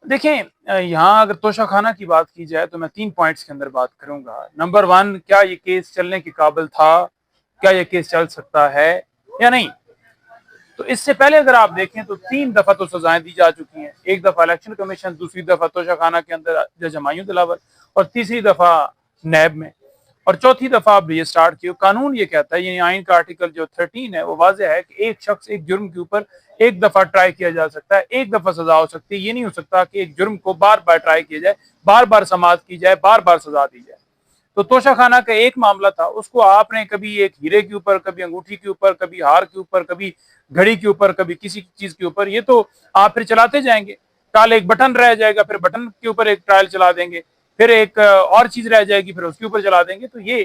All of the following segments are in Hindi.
देखें यहाँ अगर तोशाखाना की बात की जाए तो मैं 3 पॉइंट्स के अंदर बात करूँगा। नंबर 1, क्या ये केस चलने के काबिल था? क्या ये केस चल सकता है या नहीं? तो इससे पहले अगर आप देखें तो 3 दफा तो सजाएं दी जा चुकी हैं। एक दफा इलेक्शन कमीशन, दूसरी दफा तोशाखाना के अंदर जज हुमायूं दिलावर और तीसरी दफा नैब में और चौथी दफा अब ये स्टार्ट किया। कानून ये कहता है, यानी आइन का आर्टिकल जो 13 है वो वाज़ेह है कि एक शख्स एक जुर्म के ऊपर एक दफा ट्राई किया जा सकता है, एक दफा सजा हो सकती है। ये नहीं हो सकता कि एक जुर्म को बार बार ट्राई किया जाए, बार बार समाप्त की जाए, बार बार सजा दी जाए। तो तोशाखाना का एक मामला था, उसको आपने कभी एक हीरे के ऊपर, कभी अंगूठी के ऊपर, कभी हार के ऊपर, कभी घड़ी के ऊपर, कभी किसी चीज के ऊपर, ये तो आप फिर चलाते जाएंगे। कल एक बटन रह जाएगा, फिर बटन के ऊपर एक ट्रायल चला देंगे, फिर एक और चीज रह जाएगी, फिर उसके ऊपर चला देंगे। तो ये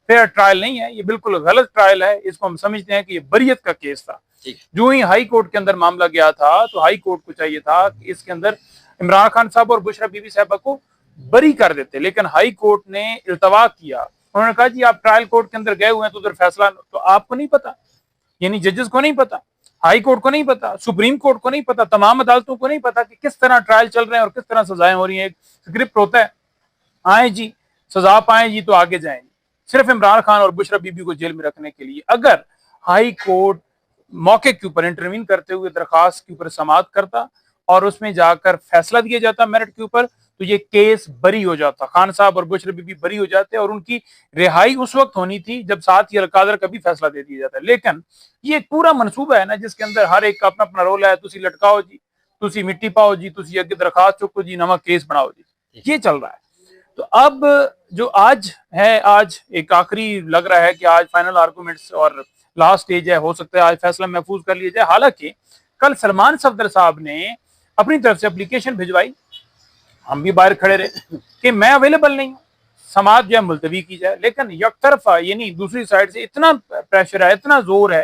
फेयर ट्रायल नहीं है, ये बिल्कुल गलत ट्रायल है। इसको हम समझते हैं कि ये बरियत का केस था। जो ही हाई कोर्ट के अंदर मामला गया था तो हाई कोर्ट को चाहिए था कि इसके अंदर इमरान खान साहब और बुशरा बीबी साहबा को बरी कर देते, लेकिन हाई कोर्ट ने इल्तवा किया। उन्होंने कहा जी आप ट्रायल कोर्ट के अंदर गए हुए हैं तो उधर फैसला, तो आपको नहीं पता, यानी जजेस को नहीं पता, हाई कोर्ट को नहीं पता, सुप्रीम कोर्ट को नहीं पता, तमाम अदालतों को नहीं पता कि किस तरह ट्रायल चल रहे हैं और किस तरह सजाएं हो रही हैं। एक स्क्रिप्ट होता है, आए जी सजा पाए जी तो आगे जाएंगे, सिर्फ इमरान खान और बुशरा बीबी को जेल में रखने के लिए। अगर हाई कोर्ट मौके के ऊपर इंटरवीन करते हुए दरखास्त के ऊपर समाअत करता और उसमें जाकर फैसला दिया जाता मेरिट के ऊपर, तो ये केस बरी हो जाता, खान साहब और बुशरा बीबी बरी हो जाते और उनकी रिहाई उस वक्त होनी थी जब साथ ही अलकादर का भी फैसला दे दिया जाता है। लेकिन ये एक पूरा मनसूबा है ना, जिसके अंदर हर एक का अपना अपना रोल है। तुसी लटकाओ जी, तुसी मिट्टी पाओ जी, तुसी अगे दरखास्त चुको जी, नवा केस बनाओ जी, ये चल रहा है। तो अब जो आज है, आज एक आखिरी लग रहा है कि आज फाइनल आर्गूमेंट्स और लास्ट स्टेज है, हो सकता है आज फैसला महफूज कर लिया जाए। हालांकि कल सलमान सफदर साहब ने अपनी तरफ से एप्लीकेशन भिजवाई, हम भी बाहर खड़े रहे कि मैं अवेलेबल नहीं हूँ, समाज जो है मुलतवी की जाए। लेकिन एक तरफा यानी दूसरी साइड से इतना प्रेशर है, इतना जोर है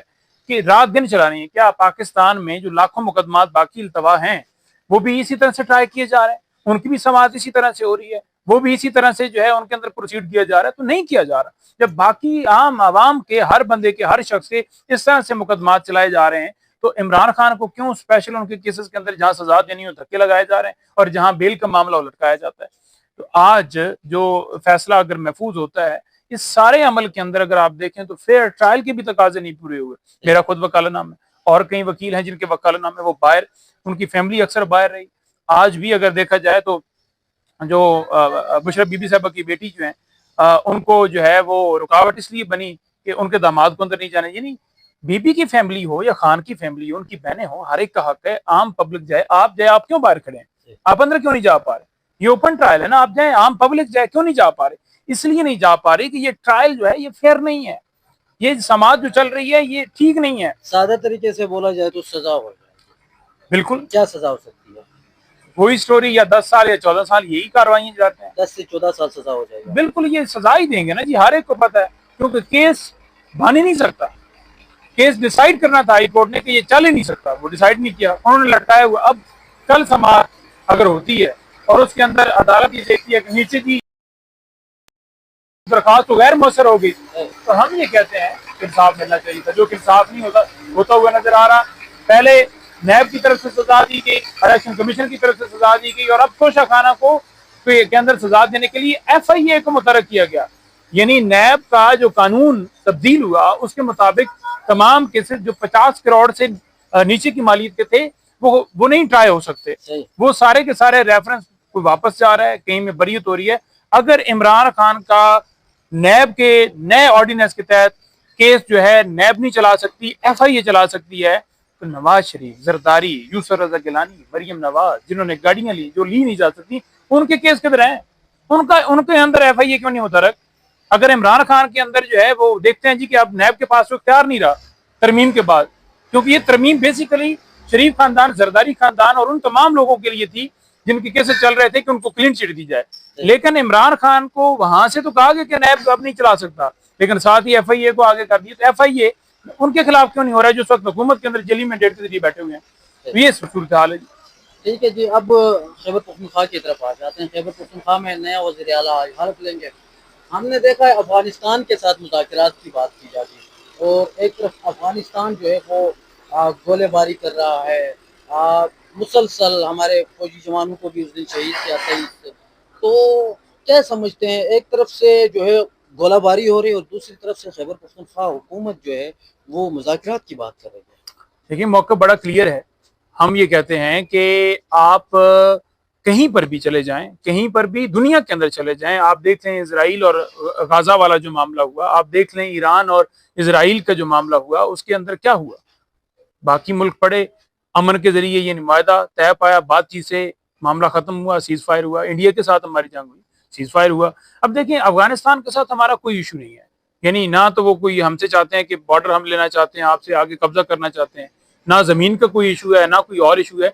कि रात दिन चला नहीं है। क्या पाकिस्तान में जो लाखों मुकदमात बाकी इल्तवा हैं वो भी इसी तरह से ट्राई किए जा रहे हैं, उनकी भी समाज इसी तरह से हो रही है, वो भी इसी तरह से जो है उनके अंदर प्रोसीड किया जा रहा है? तो नहीं किया जा रहा। जब बाकी आम आवाम के हर बंदे के, हर शख्स के इस तरह से मुकदमात चलाए जा रहे हैं, तो इमरान खान को क्यों स्पेशल उनके केसेस के अंदर जहां सजा देनी हो धक्के लगाए जा रहे हैं और जहां बेल का मामला लटकाया जाता है? तो आज जो फैसला अगर महफूज होता है, इस सारे अमल के अंदर अगर आप देखें तो फेयर ट्रायल के भी तकाजे नहीं पूरे हुए। मेरा खुद वकालतनामा है और कई वकील हैं जिनके वकालतनामे वो बाहर, उनकी फैमिली अक्सर बाहर रही। आज भी अगर देखा जाए तो जो बुशरा बीबी साहबा की बेटी जो है, उनको जो है वो रुकावट इसलिए बनी कि उनके दामाद को अंदर नहीं जाने। यानी बीबी की फैमिली हो या खान की फैमिली हो, उनकी बहनें हो, हर एक का हक है आम पब्लिक जाए। आप जाए, आप क्यों बाहर खड़े हैं? आप अंदर क्यों नहीं जा पा रहे? ये ओपन ट्रायल है ना, आप जाए, आम पब्लिक जाए, क्यों नहीं जा पा रहे? इसलिए नहीं जा पा रहे कि ये ट्रायल जो है ये फेयर नहीं है, ये समाज जो चल रही है ये ठीक नहीं है। सादा तरीके से बोला जाए तो सजा हो जाए। बिल्कुल, क्या सजा हो सकती है? वही स्टोरी, या 10 साल या 14 साल, यही कार्रवाई जाते हैं। 10 से 14 साल सजा हो जाएगा। बिल्कुल, ये सजा ही देंगे ना जी, हर एक को पता है, क्योंकि केस बन ही नहीं सकता। केस डिसाइड करना था हाई कोर्ट ने कि ये चल ही नहीं सकता, वो डिसाइड नहीं किया, उन्होंने लटकाया हुआ। अब कल समाअत अगर होती है और उसके अंदर अदालत ये देखती है कि नीचे की दरखास्त तो गैर मौसर हो गई, तो हम ये कहते हैं इंसाफ मिलना चाहिए था, जो कि इंसाफ नहीं होता हुआ नजर आ रहा। पहले नैब की तरफ से सजा दी गई, इलेक्शन कमीशन की तरफ से सजा दी गई, और अब तोशाखाना को के अंदर सजा देने के लिए FIA को मुतरक किया गया। यानी नैब का जो कानून तब्दील हुआ उसके मुताबिक तमाम केसेस जो 50 करोड़ से नीचे की मालियत के थे वो नहीं ट्राई हो सकते। वो सारे के सारे रेफरेंस कोई वापस जा रहा है, कहीं में बरीयत हो रही है। अगर इमरान खान का नैब के नए ऑर्डिनेंस के तहत केस जो है नैब नहीं चला सकती, FIA चला सकती है, तो नवाज शरीफ, जरदारी, यूसुफ रजा गिलानी, मरियम नवाज, जिन्होंने गाड़ियां ली जो ली नहीं जा सकती, उनके केस किधर हैं? उनके अंदर FIA क्यों नहीं मुतरक? अगर इमरान खान के अंदर जो है वो देखते हैं जी कि अब नैब के पास वो इख्तियार नहीं रहा तरमीम के बाद, क्योंकि ये तरमीम बेसिकली शरीफ खानदान, जरदारी खानदान और उन तमाम लोगों के लिए थी जिनके केसेस चल रहे थे कि उनको क्लीन चिट दी जाए। लेकिन इमरान खान को वहां से तो कहा गया कि नैब अब नहीं चला सकता, लेकिन साथ ही FIA को आगे कर दिया। तो FIA उनके खिलाफ क्यों नहीं हो रहा है जो उस वक्त हुकूमत के अंदर जेली मैंडेट के जरिए बैठे हुए हैं? तो ये सूरत हाल है जी। ठीक है जी, अब खैबर पख्तूनख्वा की तरफ आ जाते हैं। खैबर पख्तूनख्वा में नया वज़ीर आला आज हल्फ लेंगे। हमने देखा है अफगानिस्तान के साथ मुज़ाकरात की बात की जाती है और एक तरफ अफगानिस्तान जो है वो गोलेबारी कर रहा है, मुसलसल हमारे फौजी जवानों को भी उस दिन शहीद किया 23 तो क्या समझते हैं, एक तरफ से जो है गोलाबारी हो रही है और दूसरी तरफ से खैबर पख्तूनख्वा हुकूमत जो है वो मुज़ाकरात की बात कर रही है। देखिए मौका बड़ा क्लियर है। हम ये कहते हैं कि आप कहीं पर भी चले जाएं, कहीं पर भी दुनिया के अंदर चले जाएं, आप देख लें इसराइल और गाजा वाला जो मामला हुआ, आप देख लें ईरान और इसराइल का जो मामला हुआ, उसके अंदर क्या हुआ। बाकी मुल्क पड़े, अमन के जरिए ये नुमाइंदा तय पाया, बातचीत से मामला खत्म हुआ, सीज फायर हुआ, इंडिया के साथ हमारी जंग हुई, सीज फायर हुआ। अब देखिए अफगानिस्तान के साथ हमारा कोई इशू नहीं है, यानी ना तो वो कोई हमसे चाहते हैं कि बॉर्डर हम लेना चाहते हैं, आपसे आगे कब्जा करना चाहते हैं, ना जमीन का कोई इशू है, ना कोई और इशू है।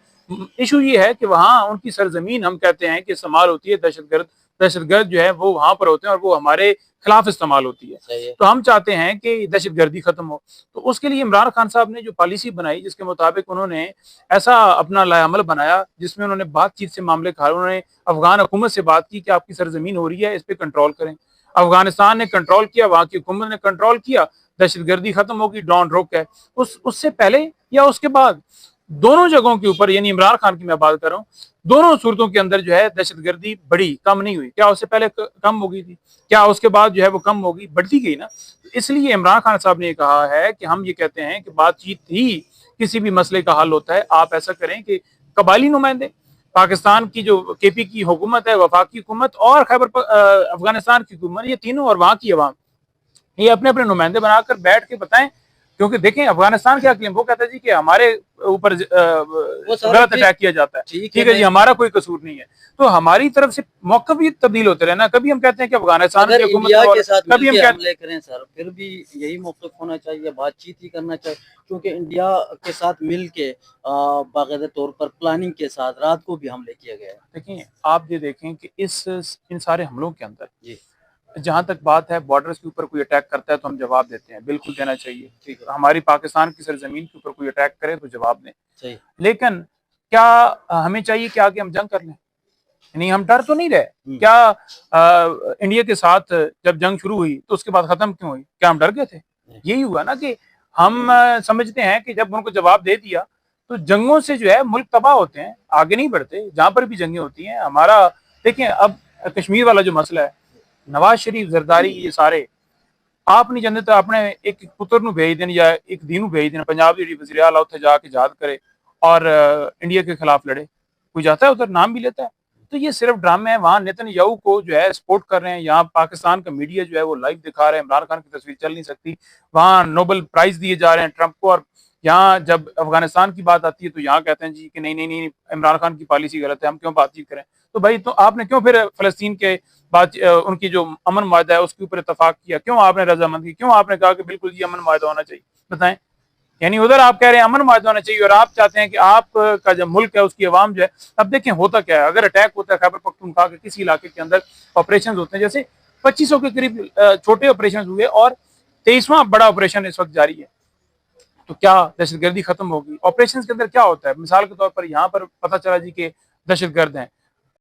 इशू ये है कि वहां उनकी सरजमीन हम कहते हैं कि इस्तेमाल होती है, दहशतगर्द जो है वो वहां पर होते हैं और वो हमारे खिलाफ इस्तेमाल होती है। तो हम चाहते हैं कि दहशतगर्दी खत्म हो। तो उसके लिए इमरान खान साहब ने जो पॉलिसी बनाई, जिसके मुताबिक उन्होंने ऐसा अपना लाएअमल बनाया जिसमें उन्होंने बातचीत से मामले खा, उन्होंने अफगान हुकूमत से बात की कि आपकी सरजमीन हो रही है, इस पर कंट्रोल करें। अफगानिस्तान ने कंट्रोल किया, वहां की हुकूमत ने कंट्रोल किया, दहशतगर्दी खत्म होगी, ड्रोन रोक है। उससे पहले या उसके बाद दोनों जगहों के ऊपर, यानी इमरान खान की मैं बात कर रहा हूँ, दोनों सूरतों के अंदर जो है दहशतगर्दी बढ़ी, कम नहीं हुई। क्या उससे पहले कम हो गई थी? क्या उसके बाद जो है वो कम होगी? बढ़ती गई ना। इसलिए इमरान खान साहब ने कहा है कि हम ये कहते हैं कि बातचीत ही किसी भी मसले का हल होता है। आप ऐसा करें कि कबायली नुमाइंदे, पाकिस्तान की जो केपी की हुकूमत है, वफाकी हुकूमत और अफगानिस्तान की हुकूमत, ये तीनों और वहां की अवाम, ये अपने अपने नुमाइंदे बनाकर बैठ के बताएं। क्योंकि देखें अफगानिस्तान क्या क्लेम, वो कहता है जी कि हमारे ऊपर गलत अटैक किया जाता है, ठीक है जी, हमारा कोई कसूर नहीं है। तो हमारी तरफ से मौक़िफ़ भी तब्दील होते रहना। कभी हम कहते हैं कि अफगानिस्तान की हुकूमत के साथ कभी हम हमले करें सर, फिर भी यही मौक़िफ़ होना चाहिए, बातचीत ही करना चाहिए, क्योंकि इंडिया के साथ मिल के बाकायदा तौर पर प्लानिंग के साथ रात को भी हमले किया गया है। देखें, आप ये देखें कि इन सारे हमलों के अंदर जी जहां तक बात है बॉर्डर्स के ऊपर कोई अटैक करता है तो हम जवाब देते हैं, बिल्कुल देना चाहिए। ठीक है, हमारी पाकिस्तान की सरजमीन के ऊपर कोई अटैक करे तो जवाब दें। सही। लेकिन क्या हमें चाहिए कि आगे हम जंग कर लें? नहीं, हम डर तो नहीं रहे। क्या इंडिया के साथ जब जंग शुरू हुई तो उसके बाद खत्म क्यों हुई? क्या हम डर गए थे? यही हुआ ना कि हम समझते हैं कि जब उनको जवाब दे दिया तो जंगों से जो है मुल्क तबाह होते हैं, आगे नहीं बढ़ते। जहां पर भी जंगें होती हैं हमारा, देखिए अब कश्मीर वाला जो मसला है, नवाज शरीफ, जरदारी, ये सारे आप नहीं जानते तो अपने एक पुत्र ਨੂੰ भेज देन या एक धी ਨੂੰ भेज देन, पंजाब ਦੀ वज़ीर आला ਉੱਥੇ जाके जहाद करे और इंडिया के खिलाफ लड़े। कोई जाता है उधर, नाम भी लेता है। तो ये सिर्फ ड्रामे हैं। वहां नेतन्याहू को जो है सपोर्ट कर रहे हैं, यहाँ पाकिस्तान का मीडिया जो है वो लाइव दिखा रहे हैं, इमरान खान की तस्वीर चल नहीं सकती। वहां नोबेल प्राइज दिए जा रहे हैं ट्रंप को, और यहाँ जब अफगानिस्तान की बात आती है तो यहाँ कहते हैं जी कि नहीं नहीं नहीं, इमरान खान की पॉलिसी गलत है, हम क्यों बातचीत करें। तो भाई तो आपने क्यों फिर फलस्तीन के बात उनकी जो अमन मुआहदा है उसके ऊपर इतफाक किया? क्यों आपने रजामंदी की? क्यों आपने कहा कि बिल्कुल ये अमन मुआहदा होना चाहिए? बताएं। यानी उधर आप कह रहे हैं अमन मुआहदा होना चाहिए और आप चाहते हैं कि आपका जो मुल्क है उसकी आवाम जो है। अब देखें होता क्या है, अगर अटैक होता है खैबर पख्तूनख्वा के किसी इलाके के अंदर, ऑपरेशन होते हैं, जैसे 2500 के करीब छोटे ऑपरेशन हुए और 23वां बड़ा ऑपरेशन इस वक्त जारी है, तो क्या दहशतगर्दी खत्म होगी? ऑपरेशन के अंदर क्या होता है? मिसाल के तौर पर यहाँ पर पता चला जी कि दहशतगर्द हैं,